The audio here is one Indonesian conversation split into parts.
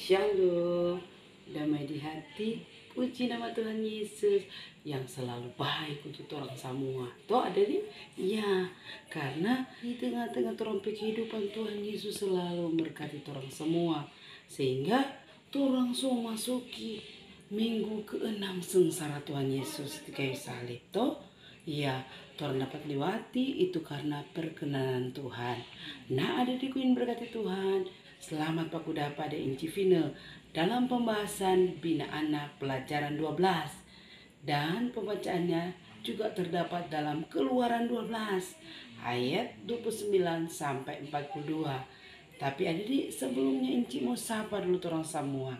Shalom, damai di hati, puji nama Tuhan Yesus yang selalu baik untuk orang semua. Toh ada nih? Ya, karena di tengah-tengah orang kehidupan Tuhan Yesus selalu memberkati orang semua. Sehingga orang semua masuki minggu ke-6 sengsara Tuhan Yesus di kayu salib. Toh? Ya, orang dapat lewati itu karena perkenanan Tuhan. Nah, ada di kuin berkati Tuhan. Selamat Pak Kuda pada Inci Final dalam pembahasan Bina Anak pelajaran 12. Dan pembacaannya juga terdapat dalam Keluaran 12 ayat 29 sampai 42. Tapi adik sebelumnya Inci mau sapa dulu orang semua.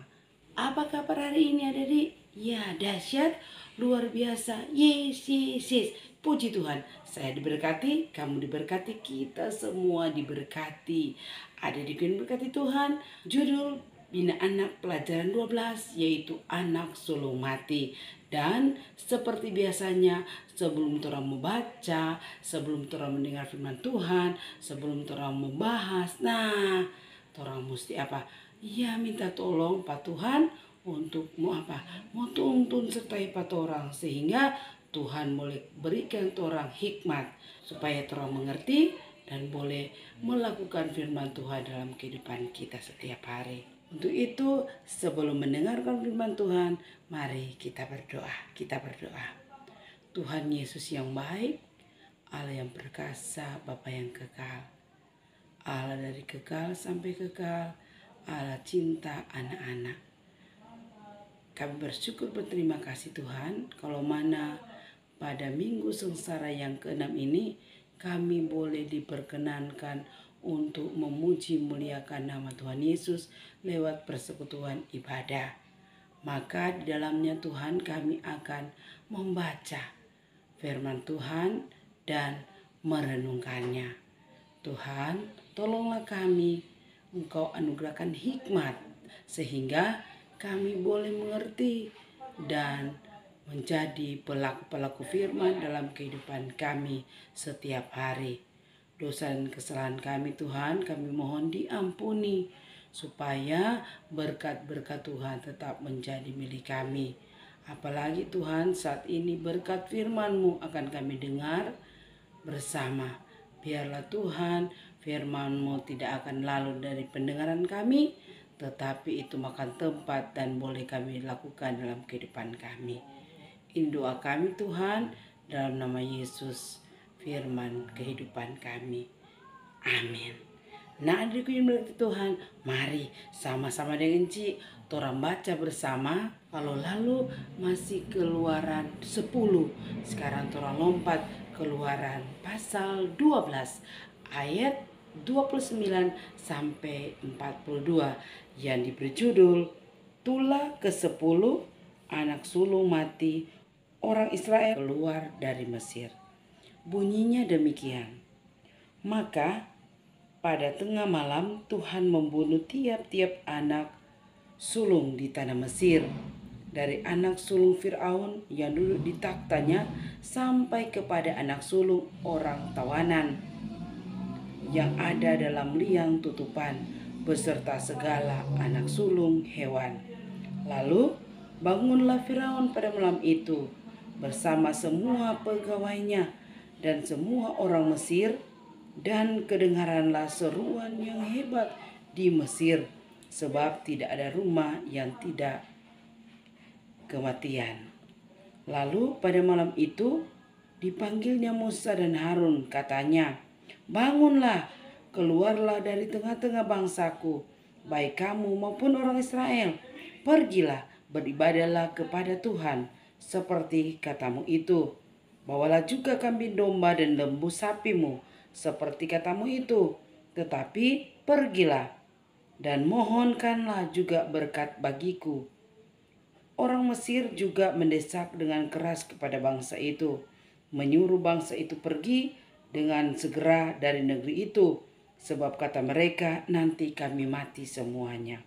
Apa kabar hari ini adik? Ya, dahsyat, luar biasa. Yes. Puji Tuhan, saya diberkati, kamu diberkati, kita semua diberkati. Ada di berkati Tuhan, judul Bina Anak pelajaran 12 yaitu anak sulung mati. Dan seperti biasanya sebelum orang membaca, sebelum orang mendengar firman Tuhan, sebelum orang membahas, nah orang mesti apa? Ya minta tolong Pak Tuhan untuk mau apa? Mau tuntun sertai Pak orang sehingga Tuhan boleh berikan orang hikmat supaya orang mengerti dan boleh melakukan firman Tuhan dalam kehidupan kita setiap hari. Untuk itu sebelum mendengarkan firman Tuhan, mari kita berdoa. Kita berdoa. Tuhan Yesus yang baik, Allah yang perkasa, Bapa yang kekal. Allah dari kekal sampai kekal, Allah cinta anak-anak. Kami bersyukur berterima kasih Tuhan, kalau mana pada minggu sengsara yang ke-6 ini kami boleh diperkenankan untuk memuji muliakan nama Tuhan Yesus lewat persekutuan ibadah. Maka di dalamnya Tuhan kami akan membaca firman Tuhan dan merenungkannya. Tuhan, tolonglah kami, Engkau anugerahkan hikmat sehingga kami boleh mengerti dan menjadi pelaku-pelaku firman dalam kehidupan kami setiap hari. Dosa dan kesalahan kami Tuhan, kami mohon diampuni supaya berkat-berkat Tuhan tetap menjadi milik kami. Apalagi Tuhan saat ini berkat firman-Mu akan kami dengar bersama. Biarlah Tuhan firman-Mu tidak akan lalu dari pendengaran kami, tetapi itu makan tempat dan boleh kami lakukan dalam kehidupan kami. Ini doa kami Tuhan dalam nama Yesus, firman kehidupan kami. Amin. Nah adikku yang berkati Tuhan, mari sama-sama dengan Ci orang baca bersama. Kalau lalu masih Keluaran 10, sekarang orang lompat Keluaran pasal 12 ayat 29 sampai 42 yang diberi judul Tulah ke-10 anak sulung mati orang Israel keluar dari Mesir. Bunyinya demikian. Maka pada tengah malam Tuhan membunuh tiap-tiap anak sulung di tanah Mesir, dari anak sulung Fir'aun yang duduk di taktanya sampai kepada anak sulung orang tawanan yang ada dalam liang tutupan, beserta segala anak sulung hewan. Lalu bangunlah Firaun pada malam itu bersama semua pegawainya dan semua orang Mesir, dan kedengaranlah seruan yang hebat di Mesir, sebab tidak ada rumah yang tidak kematian. Lalu pada malam itu dipanggilnya Musa dan Harun, katanya, bangunlah, keluarlah dari tengah-tengah bangsaku, baik kamu maupun orang Israel. Pergilah, beribadahlah kepada Tuhan seperti katamu itu. Bawalah juga kambing domba dan lembu sapimu seperti katamu itu. Tetapi pergilah dan mohonkanlah juga berkat bagiku. Orang Mesir juga mendesak dengan keras kepada bangsa itu, menyuruh bangsa itu pergi dengan segera dari negeri itu, sebab kata mereka, nanti kami mati semuanya.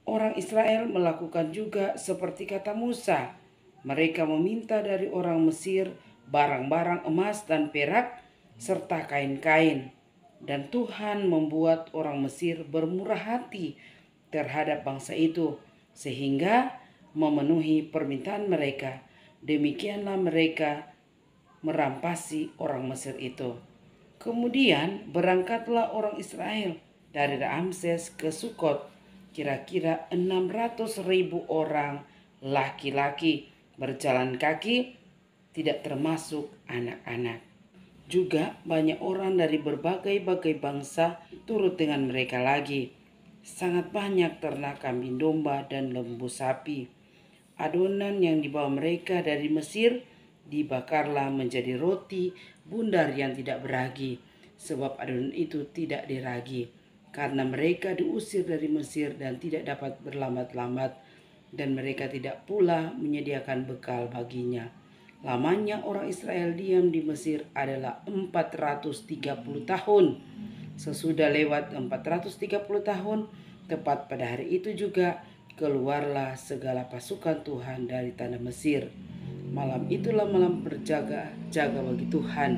Orang Israel melakukan juga seperti kata Musa. Mereka meminta dari orang Mesir barang-barang emas dan perak serta kain-kain. Dan Tuhan membuat orang Mesir bermurah hati terhadap bangsa itu, sehingga memenuhi permintaan mereka. Demikianlah mereka merampasi orang Mesir itu. Kemudian berangkatlah orang Israel dari Ramses ke Sukot, kira-kira 600.000 orang laki-laki berjalan kaki, tidak termasuk anak-anak. Juga banyak orang dari berbagai-bagai bangsa turut dengan mereka lagi. Sangat banyak ternak kambing domba dan lembu sapi. Adonan yang dibawa mereka dari Mesir dibakarlah menjadi roti bundar yang tidak beragi, sebab adonan itu tidak diragi, karena mereka diusir dari Mesir dan tidak dapat berlambat-lambat, dan mereka tidak pula menyediakan bekal baginya. Lamanya orang Israel diam di Mesir adalah 430 tahun. Sesudah lewat 430 tahun, tepat pada hari itu juga, keluarlah segala pasukan Tuhan dari tanah Mesir. Malam itulah malam berjaga-jaga bagi Tuhan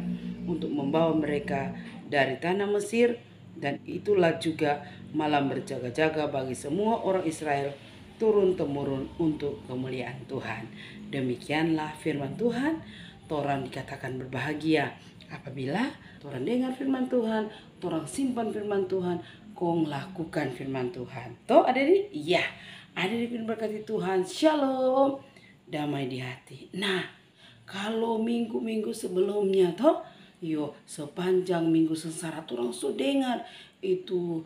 untuk membawa mereka dari tanah Mesir, dan itulah juga malam berjaga-jaga bagi semua orang Israel turun-temurun untuk kemuliaan Tuhan. Demikianlah firman Tuhan. Torang dikatakan berbahagia apabila torang dengar firman Tuhan, torang simpan firman Tuhan, kong lakukan firman Tuhan. Toh ada di? Iya, ada di firman berkati Tuhan. Shalom, damai di hati. Nah, kalau minggu-minggu sebelumnya toh, sepanjang minggu sengsara torang sudah dengar itu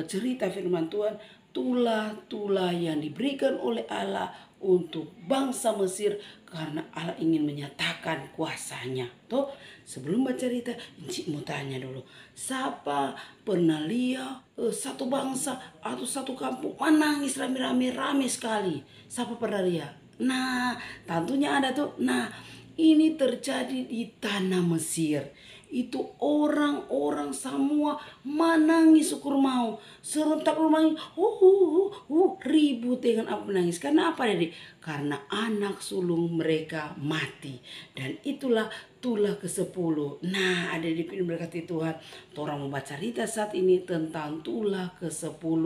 cerita firman Tuhan, tulah-tulah yang diberikan oleh Allah untuk bangsa Mesir karena Allah ingin menyatakan kuasanya. Toh, sebelum baca cerita, Encik mau tanya dulu, siapa pernah lihat satu bangsa atau satu kampung menangis rame-rame sekali? Siapa pernah lihat? Nah, tentunya ada tuh. Nah, ini terjadi di tanah Mesir. Itu orang-orang semua menangis syukur mau. Serentak menangis. Ribut dengan apa menangis. Karena apa, Dede? Karena anak sulung mereka mati. Dan itulah tulah ke-10. Nah, ada di film berkati Tuhan. Orang membaca cerita saat ini tentang tulah ke-10.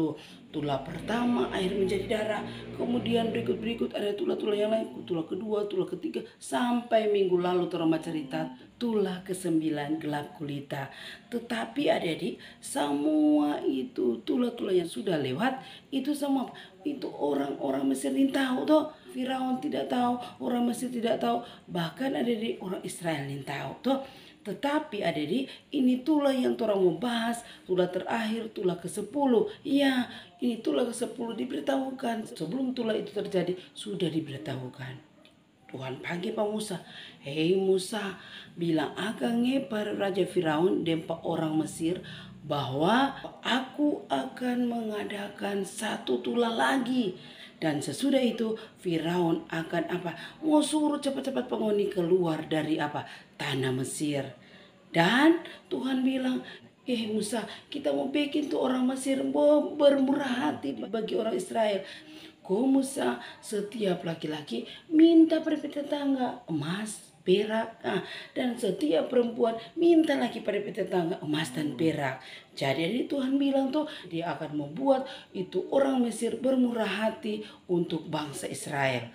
Tulah pertama air menjadi darah. Kemudian berikut ada tulah-tulah yang lain. Tulah kedua, tulah ketiga. Sampai minggu lalu orang baca cerita tulah ke-9 gelap gulita. Tetapi adik-adik, semua itu tulah-tulah yang sudah lewat, itu semua itu orang-orang Mesir tidak tahu toh. Firaun tidak tahu, orang Mesir tidak tahu, bahkan adik-adik orang Israel tidak tahu toh. Tetapi adik-adik, ini tulah yang orang mau bahas, tulah terakhir, tulah ke-10. Iya, ini tulah ke-10 diberitahukan. Sebelum tulah itu terjadi, sudah diberitahukan. Tuhan panggil Pak Musa. Hei Musa, bilang akan pada Raja Firaun dan Pak orang Mesir bahwa aku akan mengadakan satu tulah lagi. Dan sesudah itu Firaun akan apa? Mau suruh cepat-cepat penghuni keluar dari apa? Tanah Mesir. Dan Tuhan bilang, Musa, kita mau bikin tuh orang Mesir bermurah hati bagi orang Israel. Kau Musa, setiap laki-laki minta pada tetangga emas, perak, dan setiap perempuan minta lagi pada tetangga emas dan perak. Jadi Tuhan bilang tuh dia akan membuat itu orang Mesir bermurah hati untuk bangsa Israel.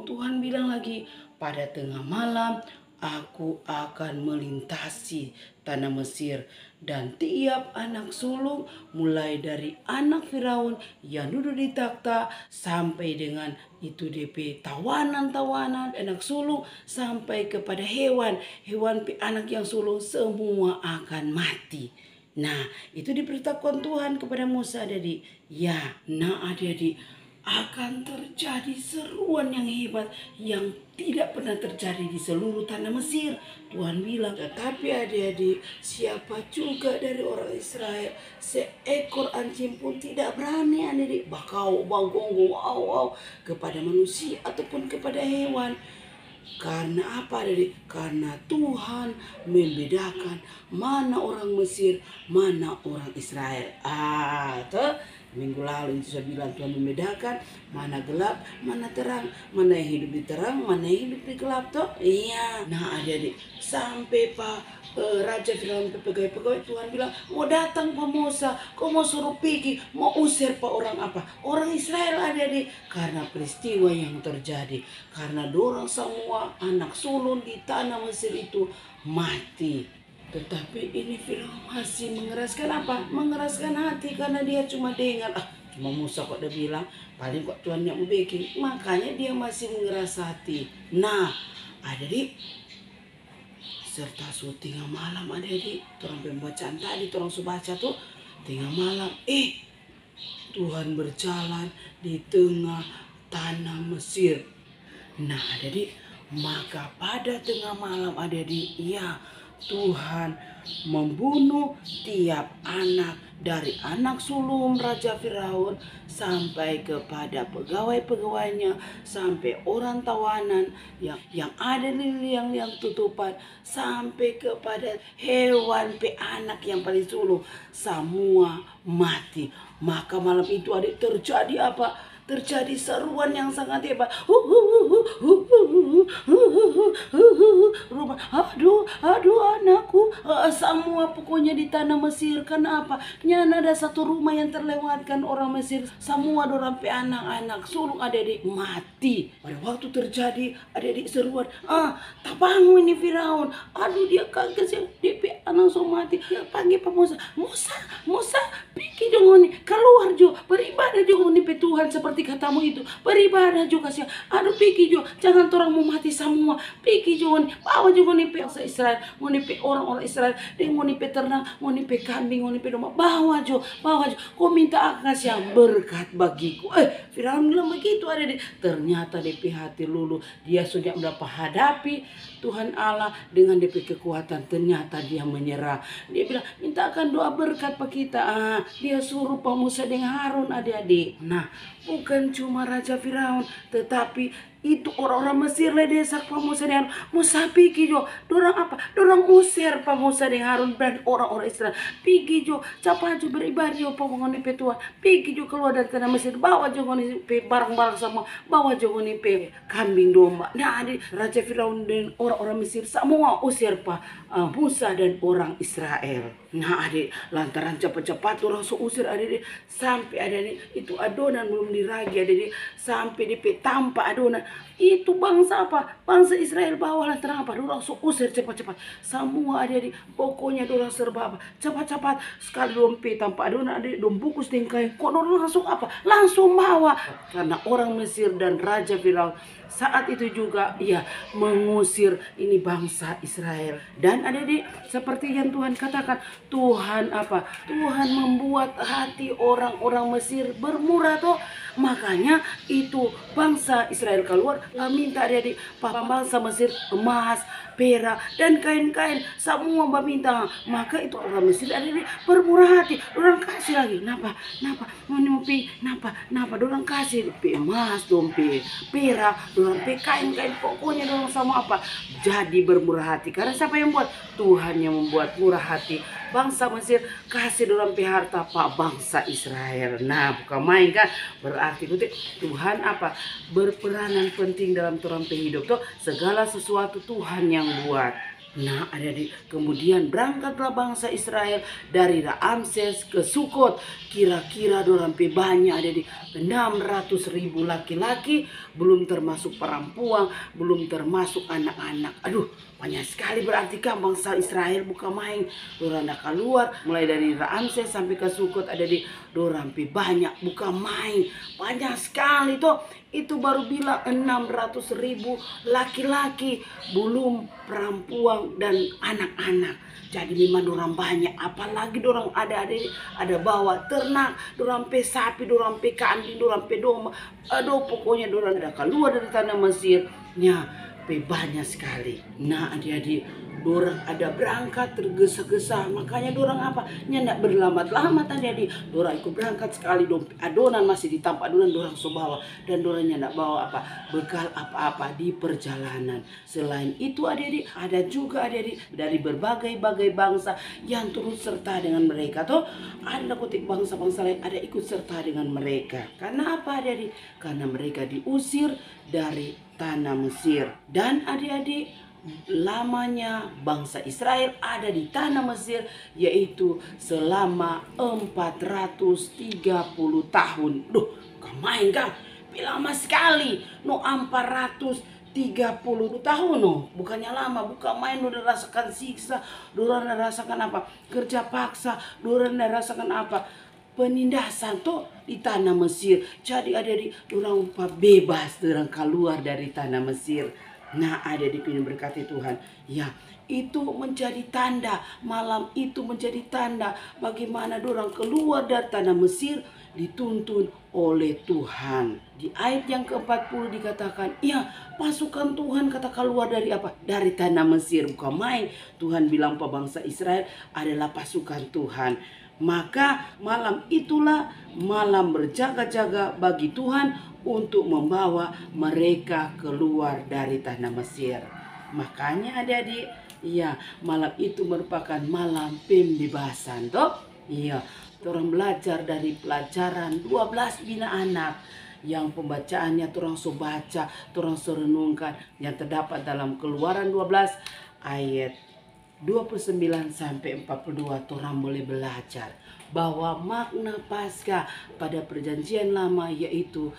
Tuhan bilang lagi, pada tengah malam aku akan melintasi tanah Mesir, dan tiap anak sulung mulai dari anak Firaun yang duduk di takhta sampai dengan itu DP tawanan anak sulung sampai kepada hewan anak yang sulung semua akan mati. Nah, itu diberitahukan Tuhan kepada Musa, adik-adik. Ya, nah adik-adik, akan terjadi seruan yang hebat yang tidak pernah terjadi di seluruh tanah Mesir. Tuhan bilang, tetapi adik-adik, siapa juga dari orang Israel, seekor anjing pun tidak berani adik-adik bakau, bau gonggong, kepada manusia ataupun kepada hewan. Karena apa adik? Karena Tuhan membedakan mana orang Mesir, mana orang Israel. Tuh minggu lalu itu saya bilang Tuhan membedakan mana gelap, mana terang, mana yang hidup di terang, mana yang hidup di gelap toh. Iya. Nah adik-adik, sampai Raja Firaun pegawai-pegawai Tuhan bilang mau datang Pak Musa, kau mau suruh pergi, mau usir Pak orang apa? Orang Israel adik-adik. Karena peristiwa yang terjadi, karena dorang semua anak sulung di tanah Mesir itu mati. Tetapi ini Firaun masih mengeraskan apa? Mengeraskan hati karena dia cuma dengar, cuma Musa kok dia bilang, paling kok Tuhan yang mau bikin. Makanya dia masih mengeras hati. Nah, adik-adik, serta tengah malam adik-adik, orang pembacaan tadi, orang baca tuh tengah malam, Tuhan berjalan di tengah tanah Mesir. Nah adik-adik, maka pada tengah malam adik-adik, ya Tuhan membunuh tiap anak dari anak sulung Raja Firaun sampai kepada pegawai-pegawainya, sampai orang tawanan yang ada di liang-liang tutupan, sampai kepada hewan anak yang paling sulung, semua mati. Maka malam itu adik terjadi apa? Terjadi seruan yang sangat hebat. Rumah, aduh anakku. Semua pokoknya di tanah Mesir. Kenapa? Nyana ada satu rumah yang terlewatkan orang Mesir. Semua dorang anak-anak sulung adik-adik mati. Pada waktu terjadi adik-adik seruan, tak bangun ini Firaun. Aduh dia kaget, dia anak semua mati. Dia panggil Pak Musa, pergi jangan keluar jo, beribadah jo nih Tuhan seperti katamu itu, beribadah juga sih. Aduh pergi jo, jangan orang mau mati semua. Pergi jo nih, bawa juga nih bangsa Israel, mau nih orang-orang Israel, dia mau nih ternak, mau nih kambing, mau nih domba, bawa jo. Kau minta kasih yang berkat bagiku. Firaun bilang begitu ada deh. Ternyata di hati lulu dia sudah mendapat hadapi Tuhan Allah dengan DP kekuatan. Ternyata dia menyerah. Dia bilang mintakan doa berkat pak kita. Dia suruh Pak Musa dengan Harun adik-adik. Nah bukan cuma Raja Firaun, tetapi itu orang-orang Mesir lah desak Pak Musa dengan Musa pergi jo. Dorang apa? Dorang usir Pak Musa dengan Harun dan orang-orang Israel. Pergi jo, capai jo beribadah jo Pak Mengoni Tuhan. Pergi jo keluar dari tanah Mesir, bawa jo barang-barang semua, bawa jo kambing domba. Nah adik, Raja Firaun dan orang-orang Mesir semua usir Pak Musa dan orang Israel. Nah adik, lantaran cepat-cepat orang usir adik, sampai adik itu adonan belum diragi adik, sampai tampak adonan. Itu bangsa apa? Bangsa Israel bawahlah terang apa? Dorang usir cepat-cepat. Semua adik-adik, pokoknya dorang serba apa? Cepat-cepat sekali dompe tanpa adonan adik, dom bungkus tingkai. Kok dorang langsung apa? Langsung bawa. Karena orang Mesir dan Raja Firaun saat itu juga mengusir ini bangsa Israel. Dan adik-adik, seperti yang Tuhan katakan, Tuhan apa? Tuhan membuat hati orang-orang Mesir bermurah toh. Makanya itu bangsa Israel keluar minta adik-adik bangsa Mesir emas, perak dan kain-kain semua meminta. Maka itu orang Mesir adik-adik bermurah hati, orang kasih lagi. Napa dorang kasih emas, dompe perak, dorang kain-kain, pokoknya dorang sama apa jadi bermurah hati. Karena siapa yang buat? Tuhan yang membuat murah hati bangsa Mesir, kasih dorang harta pak bangsa Israel. Nah bukan main kan, berarti Tuhan apa berperanan penting dalam orang hidup tuh, segala sesuatu Tuhan yang buat. Nah adik-adik, kemudian berangkatlah bangsa Israel dari Ramses ke Sukot. Kira-kira dorang banyak adik-adik, 600.000 laki-laki, belum termasuk perempuan, belum termasuk anak-anak. Aduh banyak sekali berarti kan bangsa Israel bukan main. Dorang dah keluar mulai dari Ramses sampai ke Sukot adik-adik, dorang banyak bukan main, banyak sekali tuh. Itu baru bilang 600.000 laki-laki, belum perempuan dan anak-anak. Jadi memang dorang banyak, apalagi dorang ada bawa ternak, dorang sapi, dorang kambing, dorang domba. Aduh pokoknya dorang ada keluar dari tanah Mesir. Banyak sekali. Nah adik-adik, dorang ada berangkat tergesa-gesa, makanya dorang apa? Nyandak berlambat-lambat adik-adik. Dorang ikut berangkat sekali adonan masih ditampak adonan dorang so bawa, dan dorang nyandak bawa apa? Bekal apa-apa di perjalanan. Selain itu adik-adik, ada juga adik-adik dari berbagai-bagai bangsa yang turut serta dengan mereka. Toh ada kutip bangsa-bangsa lain ada ikut serta dengan mereka. Karena apa adik-adik? Karena mereka diusir dari tanah Mesir. Dan adik-adik, lamanya bangsa Israel ada di tanah Mesir yaitu selama 430 tahun. Duh, kamain kang, lama sekali. No 430 tahun no, bukannya lama, bukan main. Udah rasakan siksa, udah rasakan apa? Kerja paksa, udah rasakan apa? Penindasan tuh di tanah Mesir. Jadi adik-adik, orang bebas, orang keluar dari tanah Mesir. Nah, adik-adik ini berkati Tuhan. Ya, itu menjadi tanda, malam itu menjadi tanda bagaimana orang keluar dari tanah Mesir dituntun oleh Tuhan. Di ayat yang ke-40 dikatakan, ya pasukan Tuhan kata keluar dari apa? Dari tanah Mesir. Bukan main. Tuhan bilang bangsa Israel adalah pasukan Tuhan. Maka malam itulah malam berjaga-jaga bagi Tuhan untuk membawa mereka keluar dari tanah Mesir. Makanya adik-adik, ya malam itu merupakan malam pembebasan toh. Iya, orang belajar dari pelajaran 12 bina anak yang pembacaannya orang so baca, orang so renungkan yang terdapat dalam Keluaran 12 ayat 29 sampai 42. Orang boleh belajar bahwa makna Paskah pada perjanjian lama yaitu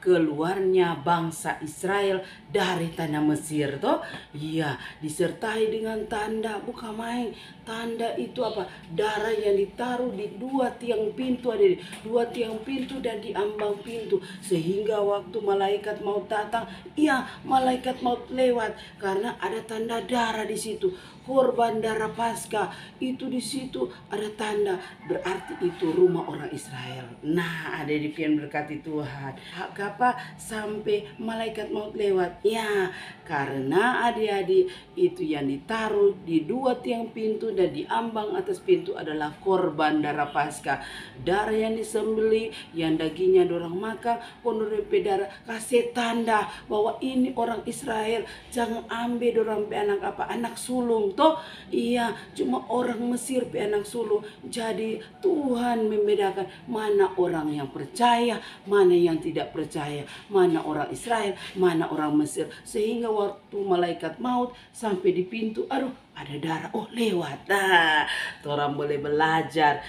keluarnya bangsa Israel dari tanah Mesir toh. Iya, disertai dengan tanda, bukan main. Tanda itu apa? Darah yang ditaruh di dua tiang pintu, ada di dua tiang pintu dan di ambang pintu, sehingga waktu malaikat maut datang, malaikat maut lewat karena ada tanda darah di situ. Korban darah Paskah itu di situ ada tanda, berarti itu rumah orang Israel. Nah, ada di pian berkati Tuhan. Apa sampai malaikat maut lewat? Ya, karena adik-adik itu yang ditaruh di dua tiang pintu dan di ambang atas pintu adalah korban darah Paskah. Darah yang disembelih, yang dagingnya dorang makan, penurupi darah kasih tanda bahwa ini orang Israel. Jangan ambil dorang pe anak apa? Anak sulung toh. Iya, cuma orang Mesir pe anak sulung. Jadi Tuhan membedakan mana orang yang percaya, mana yang tidak percaya, mana orang Israel, mana orang Mesir. Sehingga waktu malaikat maut sampai di pintu, aduh ada darah, oh lewat. Nah, orang boleh belajar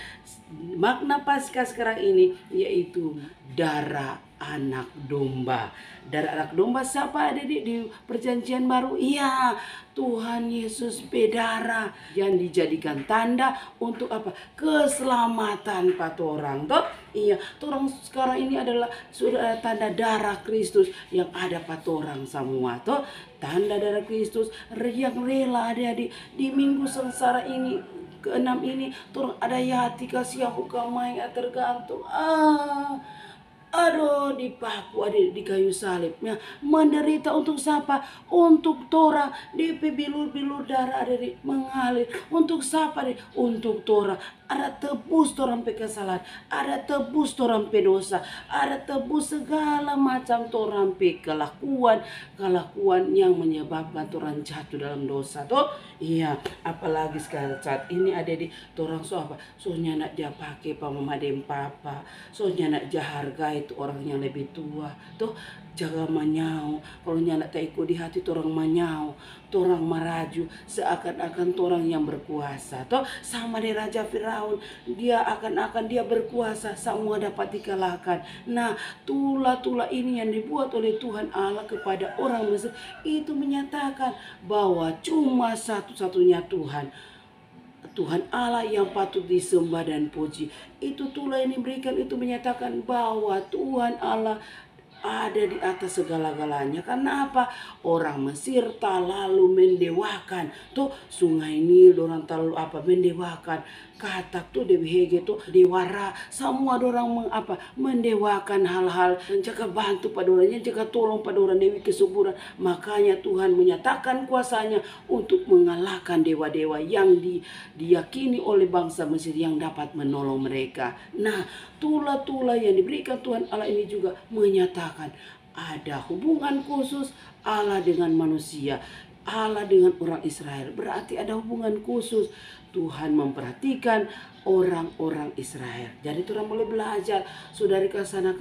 makna Paskah sekarang ini yaitu darah anak domba. Darah anak domba siapa ada di perjanjian baru? Iya, Tuhan Yesus berdarah yang dijadikan tanda untuk apa? Keselamatan pat orang toh. Iya, orang sekarang ini adalah sudah tanda darah Kristus yang ada pat orang semua toh. Tanda darah Kristus yang rela adik-adik di minggu sengsara ini ke-6 ini turun ada hati kasih yang bukan main tergantung. Aduh, dipaku ada di kayu salibnya, menderita untuk siapa? Untuk Torah. DP bilur-bilur darah ada di mengalir untuk siapa? Untuk Torah. Ada tebus torang pe kesalahan, ada tebus torang pe dosa, ada tebus segala macam torang pe kelakuan yang menyebabkan torang jatuh dalam dosa toh. Iya, apalagi sekarang saat ini ada di torang so apa? Soalnya nak dia pakai pamamadem papa, soalnya nak dia hargai itu orang yang lebih tua toh. Jaga manyau, kalau nyanak tak ikut di hati torang manyau, torang maraju seakan-akan torang yang berkuasa toh. Sama di Raja Firaun, dia akan dia berkuasa, semua dapat dikalahkan. Nah, tula-tula ini yang dibuat oleh Tuhan Allah kepada orang Mesir itu menyatakan bahwa cuma satu-satunya Tuhan Allah yang patut disembah dan puji. Itu tula ini berikan itu menyatakan bahwa Tuhan Allah ada di atas segala-galanya. Karena apa? Orang Mesir terlalu mendewakan. Tuh sungai Nil orang terlalu mendewakan. Katak tuh Dewi Hege tuh dewara. Semua orang mendewakan hal-hal. Dan jaga bantu pada orangnya, jaga tolong pada orang Dewi kesuburan. Makanya Tuhan menyatakan kuasanya untuk mengalahkan dewa-dewa yang diyakini oleh bangsa Mesir yang dapat menolong mereka. Nah, tula-tula yang diberikan Tuhan Allah ini juga menyatakan ada hubungan khusus Allah dengan manusia, Allah dengan orang Israel. Berarti ada hubungan khusus. Tuhan memperhatikan orang-orang Israel. Jadi orang boleh belajar, saudari kasana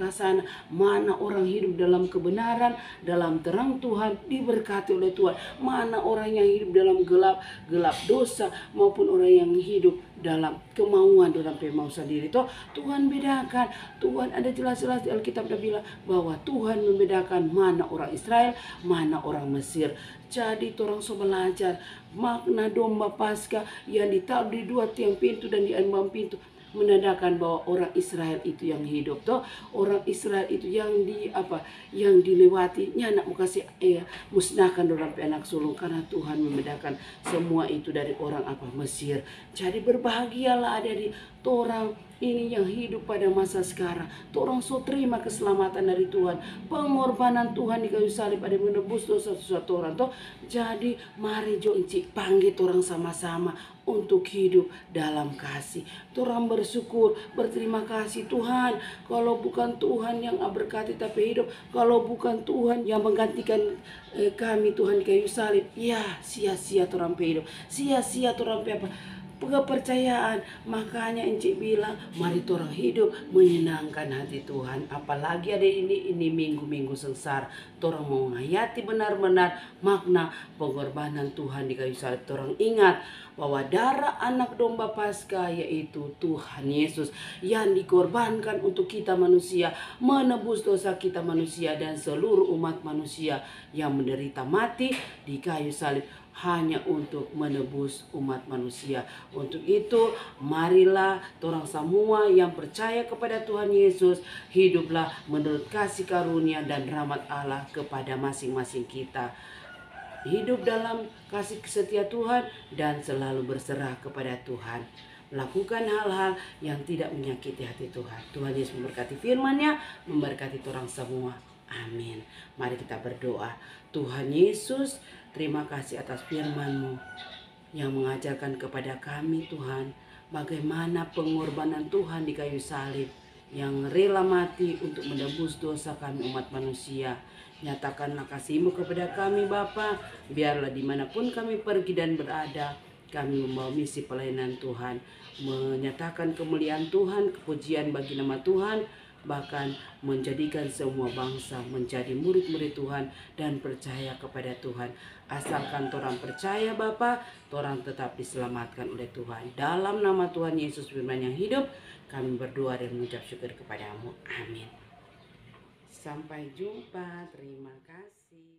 mana orang hidup dalam kebenaran, dalam terang Tuhan, diberkati oleh Tuhan. Mana orang yang hidup dalam gelap dosa, maupun orang yang hidup dalam kemauan dalam mau sendiri. Toh Tuhan bedakan. Tuhan ada jelas-jelas di Alkitab dia bilang bahwa Tuhan membedakan mana orang Israel, mana orang Mesir. Jadi orang so belajar makna domba Paskah yang ditaruh di dua tiang pintu dan di ambang pintu menandakan bahwa orang Israel itu yang hidup. Toh orang Israel itu yang yang dilewati nak kasih musnahkan orang anak sulung, karena Tuhan membedakan semua itu dari orang Mesir. Jadi berbahagialah ada di orang ini yang hidup pada masa sekarang. Orang so terima keselamatan dari Tuhan, pengorbanan Tuhan di kayu salib ada menebus dosa-dosa orang. Toh jadi mari jo panggil orang sama-sama untuk hidup dalam kasih. Orang bersyukur, berterima kasih Tuhan. Kalau bukan Tuhan yang berkati tapi hidup, kalau bukan Tuhan yang menggantikan kami Tuhan kayu salib, ya sia-sia orang hidup, sia-sia orang kepercayaan. Makanya Encik bilang mari orang hidup menyenangkan hati Tuhan. Apalagi ada ini minggu-minggu sengsara, orang mau menghayati benar-benar makna pengorbanan Tuhan di kayu salib. Orang ingat bahwa darah anak domba Paskah yaitu Tuhan Yesus yang dikorbankan untuk kita manusia, menebus dosa kita manusia dan seluruh umat manusia yang menderita mati di kayu salib hanya untuk menebus umat manusia. Untuk itu marilah orang semua yang percaya kepada Tuhan Yesus hiduplah menurut kasih karunia dan rahmat Allah kepada masing-masing kita. Hidup dalam kasih setia Tuhan dan selalu berserah kepada Tuhan. Lakukan hal-hal yang tidak menyakiti hati Tuhan. Tuhan Yesus memberkati firman-Nya, memberkati orang semua. Amin. Mari kita berdoa. Tuhan Yesus, terima kasih atas firman-Mu yang mengajarkan kepada kami Tuhan bagaimana pengorbanan Tuhan di kayu salib yang rela mati untuk menebus dosa kami umat manusia. Nyatakanlah kasih-Mu kepada kami Bapa, biarlah dimanapun kami pergi dan berada, kami membawa misi pelayanan Tuhan, menyatakan kemuliaan Tuhan, kepujian bagi nama Tuhan, bahkan menjadikan semua bangsa menjadi murid-murid Tuhan dan percaya kepada Tuhan. Asalkan orang percaya Bapa, orang tetap diselamatkan oleh Tuhan. Dalam nama Tuhan Yesus firman yang hidup, kami berdoa dan mengucap syukur kepada-Mu. Amin. Sampai jumpa. Terima kasih.